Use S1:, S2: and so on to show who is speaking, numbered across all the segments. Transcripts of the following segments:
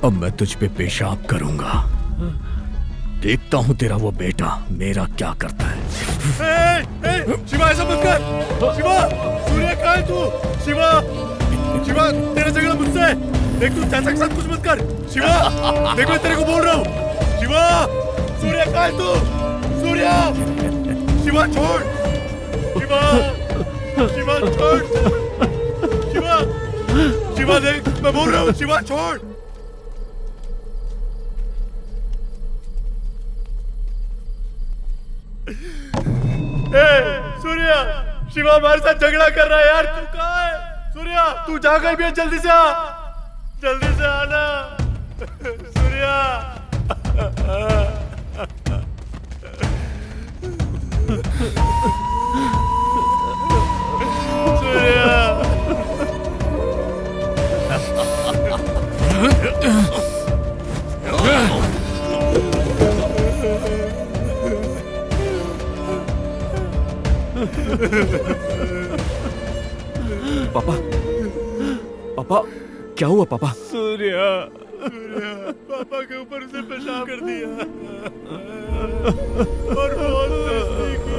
S1: अब मैं तुझ पे पेशाब करूंगा। देखता हूँ तेरा वो बेटा मेरा क्या करता है।
S2: शिवा ऐसा मत कर। शिवा, सूर्य कहाँ है तू? शिवा, शिवा तेरा झगड़ा मुझसे। देख तू चाचा के साथ कुछ मत कर। शिवा देख मैं तेरे को बोल रहा हूँ। शिवा, सूर्य कहाँ है तू? सूर्य, शिवा छोड़। शिवा, शिवा छोड़। शिवा, शिवा देख मैं बोल रहा हूँ। शिवा छोड़। सूर्या, शिवा हमारे साथ झगड़ा कर रहा है यार। तू कहाँ है? सूर्या तू जा कहीं भी है, जल्दी से आ, जल्दी से आना। सूर्या,
S3: पापा, पापा क्या हुआ पापा?
S2: सूर्या, सूर्या पापा के ऊपर से पेशाब कर दिया और बहुत बेइज्जती की।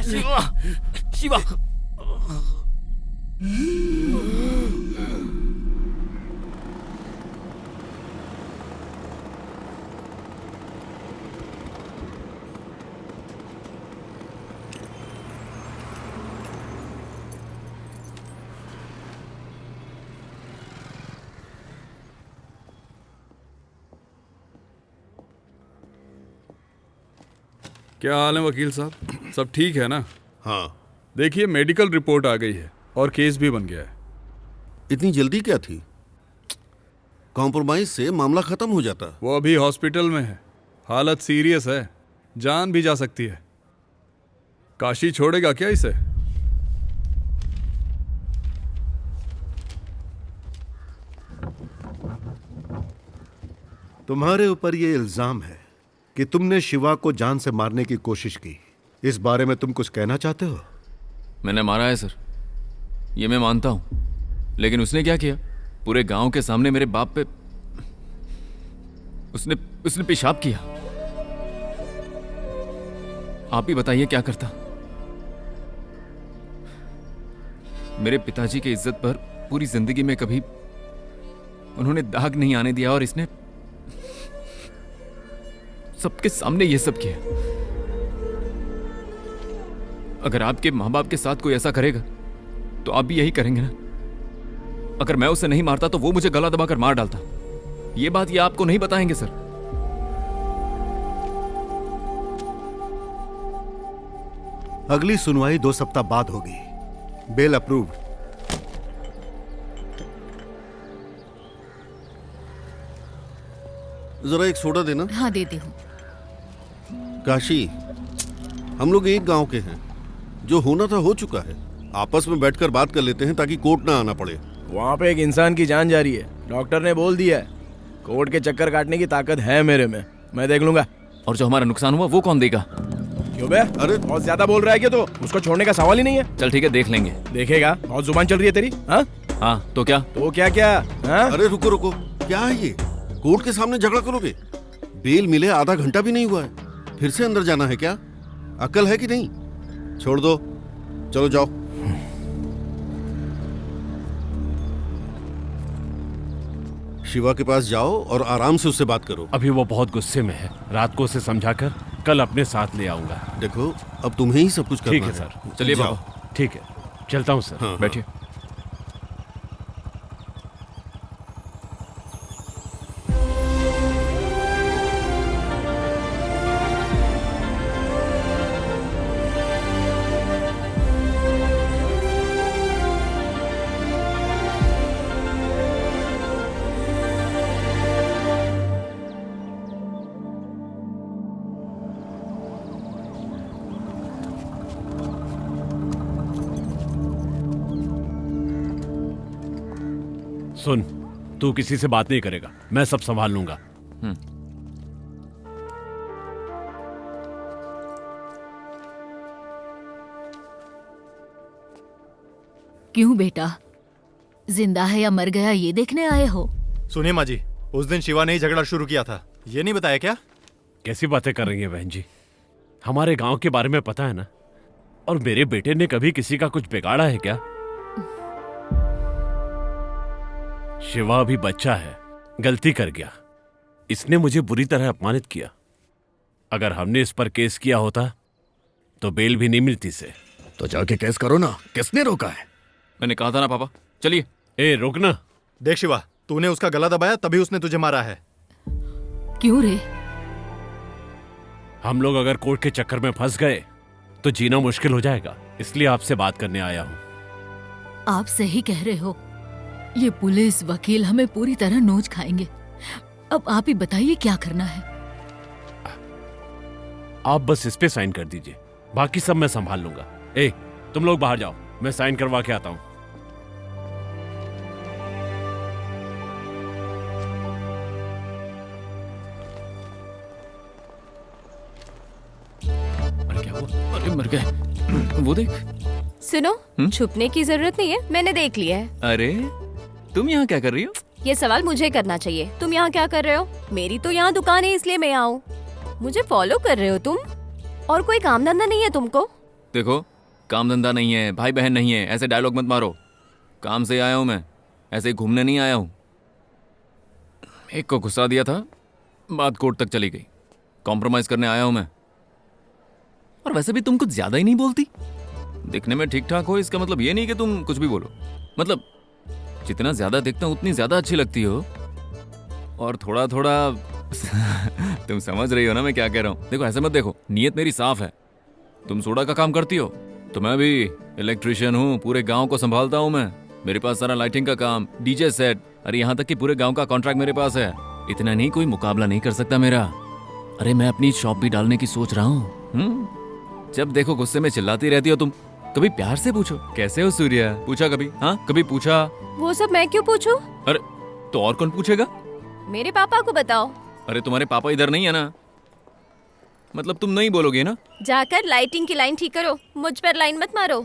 S3: शिवा, शिवा
S4: क्या हाल है वकील साहब? सब ठीक है ना?
S2: हाँ।
S4: देखिए, मेडिकल रिपोर्ट आ गई है और केस भी बन गया है।
S2: इतनी जल्दी क्या थी? कॉम्प्रोमाइज से मामला खत्म हो जाता।
S4: वो अभी हॉस्पिटल में है, हालत सीरियस है, जान भी जा सकती है। काशी छोड़ेगा क्या इसे?
S5: तुम्हारे ऊपर ये इल्जाम है कि तुमने शिवा को जान से मारने की कोशिश की। इस बारे में तुम कुछ कहना चाहते हो?
S3: मैंने मारा है सर, ये मैं मानता हूं, लेकिन उसने क्या किया? पूरे गांव के सामने मेरे बाप पे उसने पेशाब किया। आप ही बताइए क्या करता। मेरे पिताजी की इज्जत पर पूरी जिंदगी में कभी उन्होंने दाग नहीं आने दिया और इसने सबके सामने ये सब किया। अगर आपके मां बाप के साथ कोई ऐसा करेगा तो आप भी यही करेंगे ना? अगर मैं उसे नहीं मारता तो वो मुझे गला दबाकर मार डालता। ये बात ये आपको नहीं बताएंगे सर।
S5: अगली सुनवाई 2 सप्ताह बाद होगी। Bail approved.
S2: जरा एक सोडा देना।
S6: हाँ देती हूँ।
S2: काशी, हम लोग एक गांव के हैं। जो होना था हो चुका है। आपस में बैठकर बात कर लेते हैं ताकि कोर्ट ना आना पड़े।
S7: वहाँ पे एक इंसान की जान जा रही है, डॉक्टर ने बोल दिया है। कोर्ट के चक्कर काटने की ताकत है मेरे में, मैं देख लूंगा।
S3: और जो हमारा नुकसान हुआ वो कौन देगा?
S7: क्यों बे?
S2: अरे
S7: बहुत ज्यादा बोल रहा है क्या? तो उसको छोड़ने का सवाल ही नहीं है।
S3: चल ठीक है, देख लेंगे।
S7: देखेगा? बहुत जुबान चल रही है तेरी। हाँ
S3: हाँ, तो क्या?
S7: तो क्या क्या? हाँ?
S2: अरे रुको रुको, क्या है ये? कोर्ट के सामने झगड़ा करोगे? बेल मिले आधा घंटा भी नहीं हुआ है, फिर से अंदर जाना है क्या? अकल है कि नहीं? छोड़ दो, चलो जाओ। शिवा के पास जाओ और आराम से उससे बात करो।
S8: अभी वो बहुत गुस्से में है, रात को उसे समझाकर कल अपने साथ ले आऊंगा।
S2: देखो, अब तुम्हें ही सब कुछ करना
S8: ठीक
S2: है।
S8: है सर।
S3: चलिए
S2: जाओ।
S3: बाबा,
S8: ठीक है, चलता हूँ सर।
S2: हाँ,
S3: बैठिए।
S8: सुन, तू किसी से बात नहीं करेगा, मैं सब संभाल लूंगा।
S6: क्यों बेटा, जिंदा है या मर गया ये देखने आए हो?
S9: सुनिए माँ जी, उस दिन शिवा ने ही झगड़ा शुरू किया था, ये नहीं बताया क्या?
S8: कैसी बातें कर रही हैं बहन जी? हमारे गांव के बारे में पता है ना? और मेरे बेटे ने कभी किसी का कुछ बिगाड़ा है क्या? शिवा अभी बच्चा है, गलती कर गया। इसने मुझे बुरी तरह अपमानित किया। अगर हमने इस पर केस किया होता तो बेल भी नहीं मिलती से।
S1: तो जाके केस करो ना, किसने रोका है?
S3: मैंने कहा था ना पापा, चलिए।
S8: ए रुकना।
S9: देख शिवा, तूने उसका गला दबाया तभी उसने तुझे मारा है।
S6: क्यों रे?
S8: हम लोग अगर कोर्ट के चक्कर में फंस गए तो जीना मुश्किल हो जाएगा, इसलिए आपसे बात करने आया हूं।
S6: आप सही कह रहे हो, ये पुलिस वकील हमें पूरी तरह नोच खाएंगे। अब आप ही बताइए क्या करना है।
S8: आप बस इस पे साइन कर दीजिए, बाकी सब मैं संभाल लूंगा। ए, तुम लोग बाहर जाओ, मैं साइन करवा के आता हूं।
S3: अरे क्या हुआ? अरे मर गए। वो देख।
S10: सुनो, छुपने की जरूरत नहीं है, मैंने देख लिया है।
S3: अरे तुम यहाँ क्या कर रही हो?
S10: ये सवाल मुझे करना चाहिए। तुम यहाँ क्या कर रहे हो? मेरी तो यहाँ दुकान है इसलिए मैं यहाँ हूँ। मुझे फॉलो कर रहे हो तुम? और कोई काम धंधा नहीं है तुमको?
S3: देखो, काम धंधा नहीं है, भाई बहन नहीं है, ऐसे डायलॉग मत मारो। काम से आया हूँ मैं, ऐसे घूमने नहीं आया हूँ। एक को गुस्सा दिया था, बात कोर्ट तक चली गई। कॉम्प्रोमाइज करने आया हूँ मैं। और वैसे भी तुम कुछ ज्यादा ही नहीं बोलती। दिखने में ठीक ठाक हो, इसका मतलब ये नहीं कि तुम कुछ भी बोलो। मतलब जितना ज्यादा देखता हूँ उतनी ज्यादा अच्छी लगती हो। और थोड़ा थोड़ा तुम समझ रही हो ना मैं क्या कह रहा हूँ? देखो ऐसे मत देखो, नियत मेरी साफ है। तुम सोडा का काम करती हो तो मैं भी इलेक्ट्रिशियन हूँ, पूरे गांव को संभालता हूँ मैं। मेरे पास सारा लाइटिंग का काम, डीजे सेट, अरे यहाँ तक कि पूरे गांव का कॉन्ट्रैक्ट मेरे पास है। इतना नहीं, कोई मुकाबला नहीं कर सकता मेरा। अरे मैं अपनी शॉप भी डालने की सोच रहा हूँ। जब देखो गुस्से में चिल्लाती रहती हो तुम। कभी प्यार से पूछो कैसे हो सूर्या, पूछा कभी? हाँ कभी पूछा?
S10: वो सब मैं क्यों पूछूं?
S3: अरे तो और कौन पूछेगा?
S10: मेरे पापा को बताओ।
S3: अरे तुम्हारे पापा इधर नहीं है ना, मतलब तुम नहीं बोलोगे ना?
S10: जाकर लाइटिंग की लाइन ठीक करो, मुझ पर लाइन मत मारो।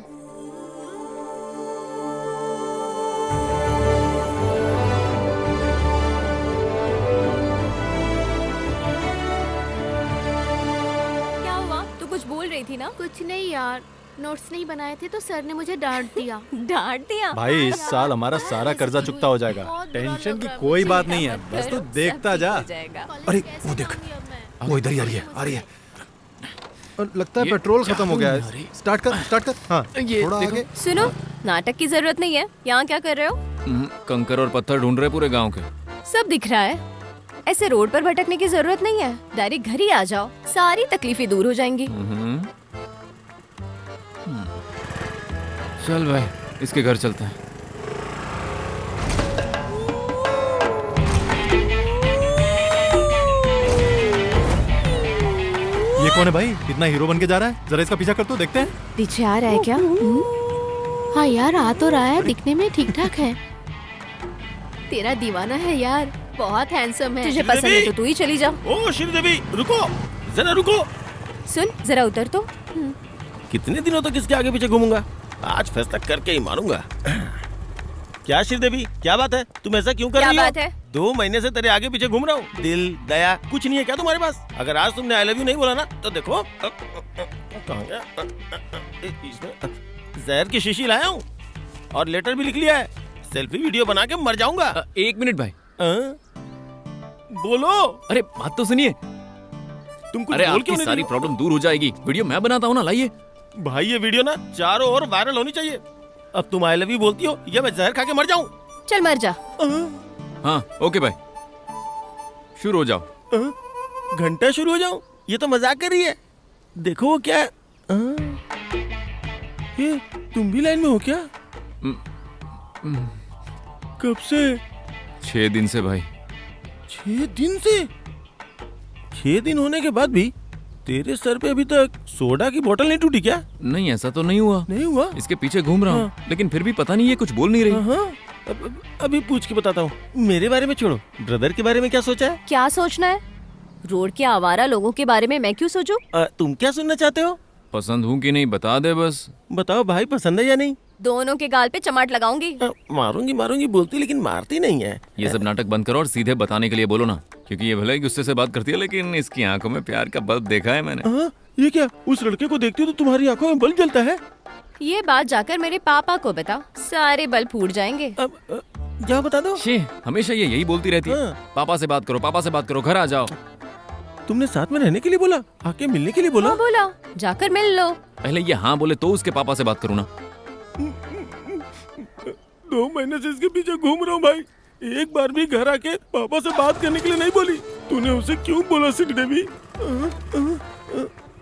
S10: क्या हुआ? तू कुछ बोल रही थी ना?
S11: कुछ नहीं यार, नोट्स नहीं बनाए थे तो सर ने मुझे डांट दिया।
S10: डांट दिया?
S9: भाई इस साल हमारा सारा कर्जा चुकता हो जाएगा। टेंशन की कोई बात नहीं है, बस तू देखता जा।
S5: अरे वो देख, वो इधर ही आ रही है, आ रही है। लगता है पेट्रोल खत्म हो गया है। स्टार्ट कर, स्टार्ट कर। हाँ थोड़ा आगे।
S10: सुनो, नाटक की जरूरत नहीं है। यहाँ क्या कर रहे हो?
S3: कंकर और पत्थर ढूंढ रहे पूरे गांव के।
S10: सब दिख रहा है। ऐसे रोड पर भटकने की जरूरत नहीं है, डायरेक्ट घर ही आ जाओ, सारी तकलीफें दूर हो जाएंगी।
S3: चल भाई, इसके घर चलते हैं।
S9: ये कौन है भाई, इतना हीरो बन के जा रहा है? जरा इसका पीछा कर तो देखते हैं।
S10: पीछे आ रहा है क्या?
S11: हाँ यार, आ तो रहा है, दिखने में ठीक ठाक है। तेरा दीवाना है यार, बहुत हैंडसम है।
S10: तुझे पसंद है तो तू ही चली जा।
S7: ओ श्रीदेवी रुको, जरा रुको।
S10: सुन जरा उतर तो।
S7: कितने दिनों तक इसके आगे पीछे घूमूंगा? आज फैसला करके ही मानूंगा। क्या श्रीदेवी, क्या बात है? तुम ऐसा क्यों कर रही हो?
S10: क्या बात है?
S7: 2 महीने से तेरे आगे पीछे घूम रहा हूँ। दिल दया कुछ नहीं है क्या तुम्हारे पास? अगर आज तुमने आई लव यू नहीं बोला ना तो देखो कहाँ गया? इसमें जहर की शीशी लाया हूँ और लेटर भी लिख लिया है। सेल्फी वीडियो बना के मर जाऊंगा।
S3: 1 मिनट भाई।
S7: बोलो।
S3: अरे बात तो सुनिए।
S7: तुम कुछ
S3: अरे
S7: बोल
S3: आपकी
S7: क्यों नहीं
S3: सारी
S7: रही हो?
S3: प्रॉब्लम दूर हो जाएगी। वीडियो मैं बनाता हूँ ना, लाइए।
S7: भाई ये वीडियो ना चारों ओर वायरल होनी चाहिए। अब तुम आई लव यू बोलती हो या मैं जहर खा के मर जाऊं?
S10: चल मर जा।
S3: हाँ ओके भाई, शुरू हो जाओ।
S7: घंटा शुरू हो जाऊं? ये तो मजाक कर रही है। देखो वो क्या है। ये तुम भी लाइन में हो क्या? कब से?
S3: 6 दिन से भाई।
S7: 6 दिन से? 6 दिन होने के बाद भी तेरे सर पे अभी तक सोडा की बोतल नहीं टूटी क्या?
S3: नहीं ऐसा तो नहीं हुआ।
S7: नहीं हुआ?
S3: इसके पीछे घूम रहा हूँ लेकिन फिर भी पता नहीं ये कुछ बोल नहीं रही।
S7: अभी पूछ के बताता हूँ। मेरे बारे में छोड़ो, ब्रदर के बारे में क्या सोचा है?
S10: क्या सोचना है? रोड के आवारा लोगों के बारे में मैं क्यों सोचूं?
S7: तुम क्या सुनना चाहते हो?
S3: पसंद हूँ कि नहीं बता दे बस।
S7: बताओ भाई, पसंद है या नहीं?
S10: दोनों के गाल पे चमाट लगाऊंगी।
S7: मारूंगी मारूंगी बोलती लेकिन मारती नहीं है।
S3: ये सब नाटक बंद करो और सीधे बताने के लिए बोलो ना, क्योंकि ये भले ही गुस्से से बात करती है लेकिन इसकी आंखों में प्यार का बल्ब देखा है मैंने।
S7: ये क्या? उस लड़के को देखती हो तो तुम्हारी आंखों में बल्ब जलता है?
S10: ये बात जाकर मेरे पापा को बता, सारे बल्ब फूट जाएंगे।
S7: जा बता दो।
S3: हमेशा ये यही बोलती रहती है। पापा से बात करो, पापा से बात करो, घर आ जाओ।
S7: तुमने साथ में रहने के लिए बोला? आके मिलने के लिए बोला?
S10: हाँ बोला, जाकर मिल लो।
S3: पहले ये हाँ बोले तो उसके पापा से बात करूँ ना।
S7: 2 महीने से इसके पीछे घूम रहा हूँ भाई, एक बार भी घर आके पापा से बात करने के लिए नहीं बोली। तूने उसे क्यों बोला श्रीदेवी?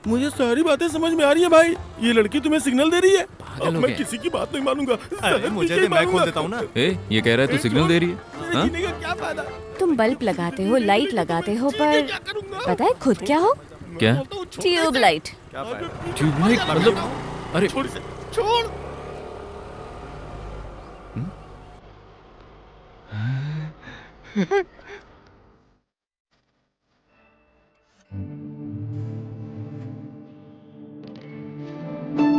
S7: मुझे सारी बातें समझ में आ रही है भाई। ये लड़की तुम्हें सिग्नल दे रही है। अब मैं किसी की बात नहीं मानूंगा।
S9: मुझे मैं खोल देता हूँ ना।
S3: ये कह रहा है तू सिग्नल दे रही है।
S7: जीने का क्या फायदा?
S10: तुम बल्ब लगाते हो, लाइट लगाते हो, पर पता है खुद क्या हो?
S3: क्या?
S10: ट्यूबलाइट।
S3: ट्यूबलाइट मतलब? अरे
S7: छोड़।